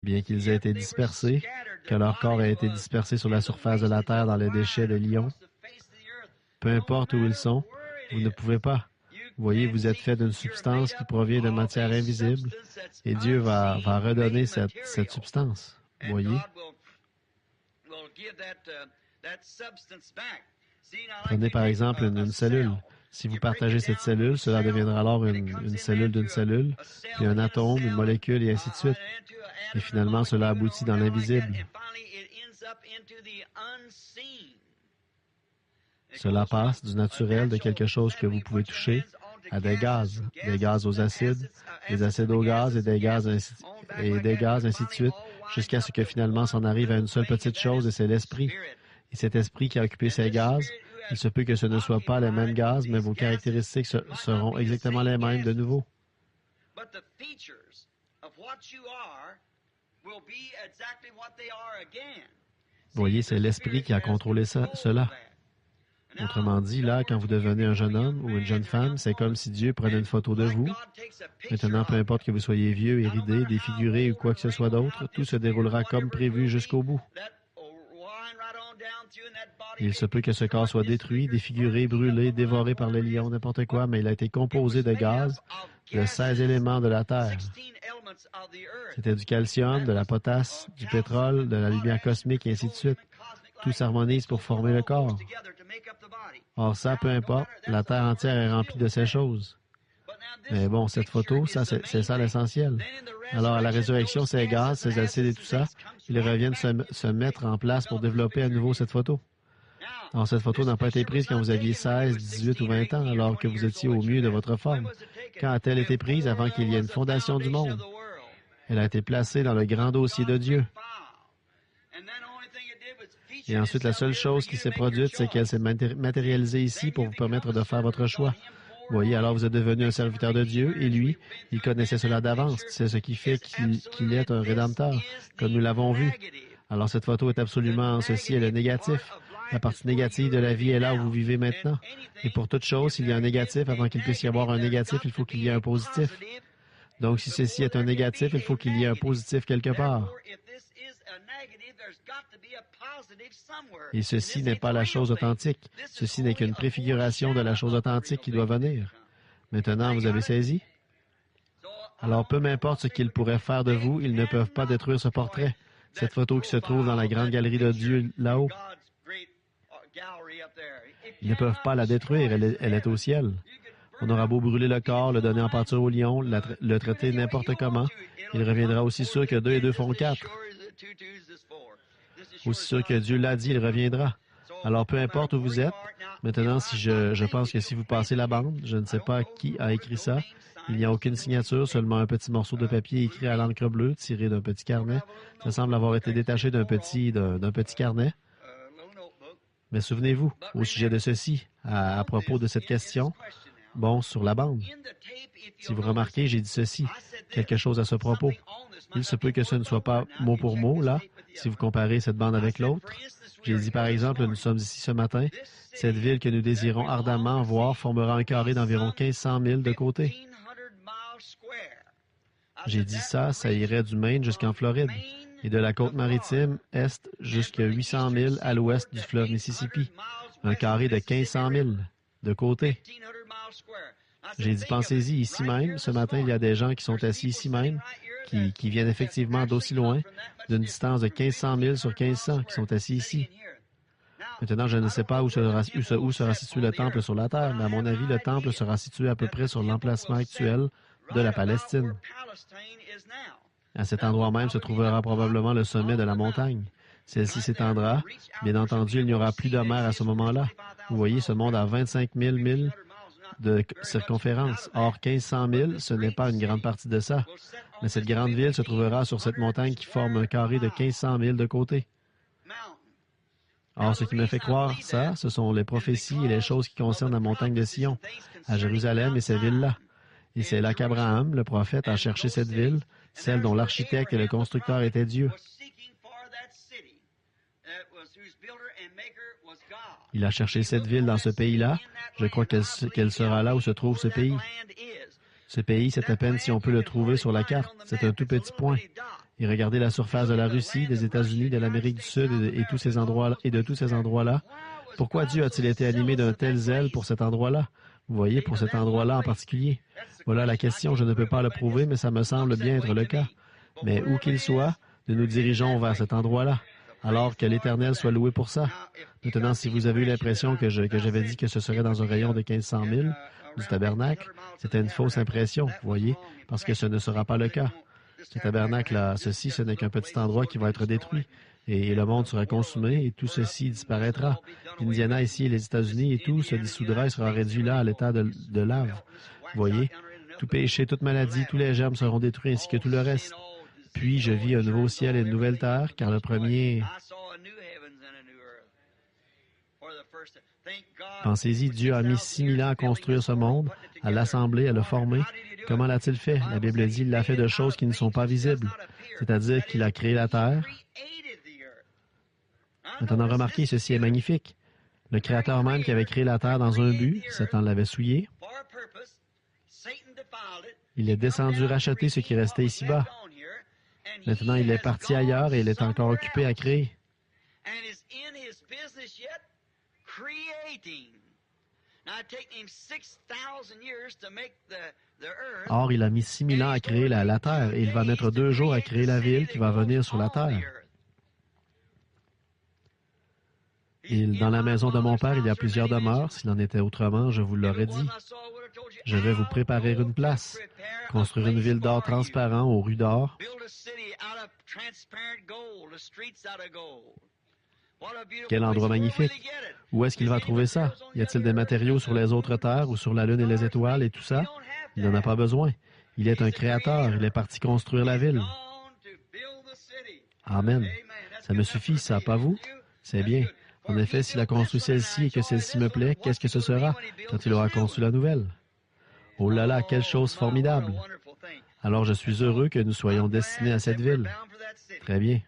bien qu'ils aient été dispersés, que leur corps ait été dispersé sur la surface de la terre dans les déchets de l'ion. Peu importe où ils sont, vous ne pouvez pas. Vous voyez, vous êtes fait d'une substance qui provient de matière invisible, et Dieu va redonner cette substance. Vous voyez? Prenez par exemple une cellule. Si vous partagez cette cellule, cela deviendra alors une cellule d'une cellule, puis un atome, une molécule, et ainsi de suite. Et finalement, cela aboutit dans l'invisible. Cela passe du naturel, de quelque chose que vous pouvez toucher, à des gaz aux acides, des acides aux gaz et des gaz, ainsi de suite, jusqu'à ce que finalement s'en arrive à une seule petite chose, et c'est l'esprit. Et cet esprit qui a occupé ces gaz, il se peut que ce ne soit pas les mêmes gaz, mais vos caractéristiques seront exactement les mêmes de nouveau. Vous voyez, c'est l'esprit qui a contrôlé cela. Autrement dit, là, quand vous devenez un jeune homme ou une jeune femme, c'est comme si Dieu prenait une photo de vous. Maintenant, peu importe que vous soyez vieux, ridé, défiguré ou quoi que ce soit d'autre, tout se déroulera comme prévu jusqu'au bout. Il se peut que ce corps soit détruit, défiguré, brûlé, dévoré par les lions, n'importe quoi, mais il a été composé de gaz, de 16 éléments de la Terre. C'était du calcium, de la potasse, du pétrole, de la lumière cosmique, et ainsi de suite. Tout s'harmonise pour former le corps. Or ça, peu importe, la Terre entière est remplie de ces choses. Mais bon, cette photo, c'est ça l'essentiel. Alors, à la résurrection, ces gaz, ces acides et tout ça, ils reviennent se mettre en place pour développer à nouveau cette photo. Alors, cette photo n'a pas été prise quand vous aviez 16, 18 ou 20 ans, alors que vous étiez au mieux de votre forme. Quand a-t-elle été prise? Avant qu'il y ait une fondation du monde. Elle a été placée dans le grand dossier de Dieu. Et ensuite, la seule chose qui s'est produite, c'est qu'elle s'est matérialisée ici pour vous permettre de faire votre choix. Vous voyez, alors vous êtes devenu un serviteur de Dieu, et lui, il connaissait cela d'avance. C'est ce qui fait qu'il est un rédempteur, comme nous l'avons vu. Alors cette photo est absolument ceci, elle est négative. La partie négative de la vie est là où vous vivez maintenant. Et pour toute chose, s'il y a un négatif, avant qu'il puisse y avoir un négatif, il faut qu'il y ait un positif. Donc si ceci est un négatif, il faut qu'il y ait un positif quelque part. Et ceci n'est pas la chose authentique. Ceci n'est qu'une préfiguration de la chose authentique qui doit venir. Maintenant, vous avez saisi? Alors, peu m'importe ce qu'ils pourraient faire de vous, ils ne peuvent pas détruire ce portrait. Cette photo qui se trouve dans la grande galerie de Dieu là-haut. Ils ne peuvent pas la détruire, elle est au ciel. On aura beau brûler le corps, le donner en pâture au lion, le traiter n'importe comment, il reviendra aussi sûr que 2 et 2 font 4. Aussi sûr que Dieu l'a dit, il reviendra. Alors, peu importe où vous êtes, maintenant, si je pense que si vous passez la bande, je ne sais pas qui a écrit ça, il n'y a aucune signature, seulement un petit morceau de papier écrit à l'encre bleue, tiré d'un petit carnet. Ça semble avoir été détaché d'un petit carnet. Mais souvenez-vous, au sujet de ceci, à propos de cette question, bon, sur la bande. Si vous remarquez, j'ai dit ceci, quelque chose à ce propos. Il se peut que ce ne soit pas mot pour mot, là, si vous comparez cette bande avec l'autre. J'ai dit, par exemple, nous sommes ici ce matin. Cette ville que nous désirons ardemment voir formera un carré d'environ 1500 milles de côté. J'ai dit ça irait du Maine jusqu'en Floride, et de la côte maritime est jusqu'à 800 milles à l'ouest du fleuve Mississippi. Un carré de 1500 milles de côté. J'ai dit, pensez-y, ici même, ce matin, il y a des gens qui sont assis ici même, qui viennent effectivement d'aussi loin, d'une distance de 1500 milles sur 1500, qui sont assis ici. Maintenant, je ne sais pas où sera situé le temple sur la terre, mais à mon avis, le temple sera situé à peu près sur l'emplacement actuel de la Palestine. À cet endroit même se trouvera probablement le sommet de la montagne. Celle-ci s'étendra. Bien entendu, il n'y aura plus de mer à ce moment-là. Vous voyez, ce monde a 25 000 milles de circonférence. Or, 1500 milles, ce n'est pas une grande partie de ça. Mais cette grande ville se trouvera sur cette montagne qui forme un carré de 1500 milles de côté. Or, ce qui me fait croire ça, ce sont les prophéties et les choses qui concernent la montagne de Sion, à Jérusalem et ces villes-là. Et c'est là qu'Abraham, le prophète, a cherché cette ville, celle dont l'architecte et le constructeur étaient Dieu. Il a cherché cette ville dans ce pays-là. Je crois qu'elle sera là où se trouve ce pays. Ce pays, c'est à peine si on peut le trouver sur la carte. C'est un tout petit point. Et regardez la surface de la Russie, des États-Unis, de l'Amérique du Sud et tous ces endroits et de tous ces endroits-là. Pourquoi Dieu a-t-il été animé d'un tel zèle pour cet endroit-là? Vous voyez, pour cet endroit-là en particulier. Voilà la question. Je ne peux pas le prouver, mais ça me semble bien être le cas. Mais où qu'il soit, nous nous dirigeons vers cet endroit-là. Alors que l'Éternel soit loué pour ça. Maintenant, si vous avez eu l'impression que j'avais dit que ce serait dans un rayon de 1500 000 du tabernacle, c'était une fausse impression, vous voyez, parce que ce ne sera pas le cas. Ce tabernacle-là, ceci, ce n'est qu'un petit endroit qui va être détruit. Et le monde sera consumé et tout ceci disparaîtra. L'Indiana ici et les États-Unis et tout se dissoudra et sera réduit là à l'état de lave. Vous voyez, tout péché, toute maladie, tous les germes seront détruits ainsi que tout le reste. Puis je vis un nouveau ciel et une nouvelle terre, car le premier... Pensez-y, Dieu a mis 6000 ans à construire ce monde, à l'assembler, à le former. Comment l'a-t-il fait? La Bible dit qu'il l'a fait de choses qui ne sont pas visibles, c'est-à-dire qu'il a créé la terre. Maintenant, remarquez, ceci est magnifique. Le Créateur même qui avait créé la terre dans un but, Satan l'avait souillé. Il est descendu racheter ce qui restait ici-bas. Maintenant, il est parti ailleurs et il est encore occupé à créer. Or, il a mis 6000 ans à créer la terre et il va mettre 2 jours à créer la ville qui va venir sur la terre. Dans la maison de mon Père, il y a plusieurs demeures. S'il en était autrement, je vous l'aurais dit. Je vais vous préparer une place, construire une ville d'or transparent aux rues d'or. Quel endroit magnifique! Où est-ce qu'il va trouver ça? Y a-t-il des matériaux sur les autres terres ou sur la lune et les étoiles et tout ça? Il n'en a pas besoin. Il est un créateur. Il est parti construire la ville. Amen. Ça me suffit, ça, pas vous? C'est bien. En effet, s'il a construit celle-ci et que celle-ci me plaît, qu'est-ce que ce sera quand il aura conçu la nouvelle? Oh là là, quelle chose formidable! Alors je suis heureux que nous soyons destinés à cette ville. Très bien.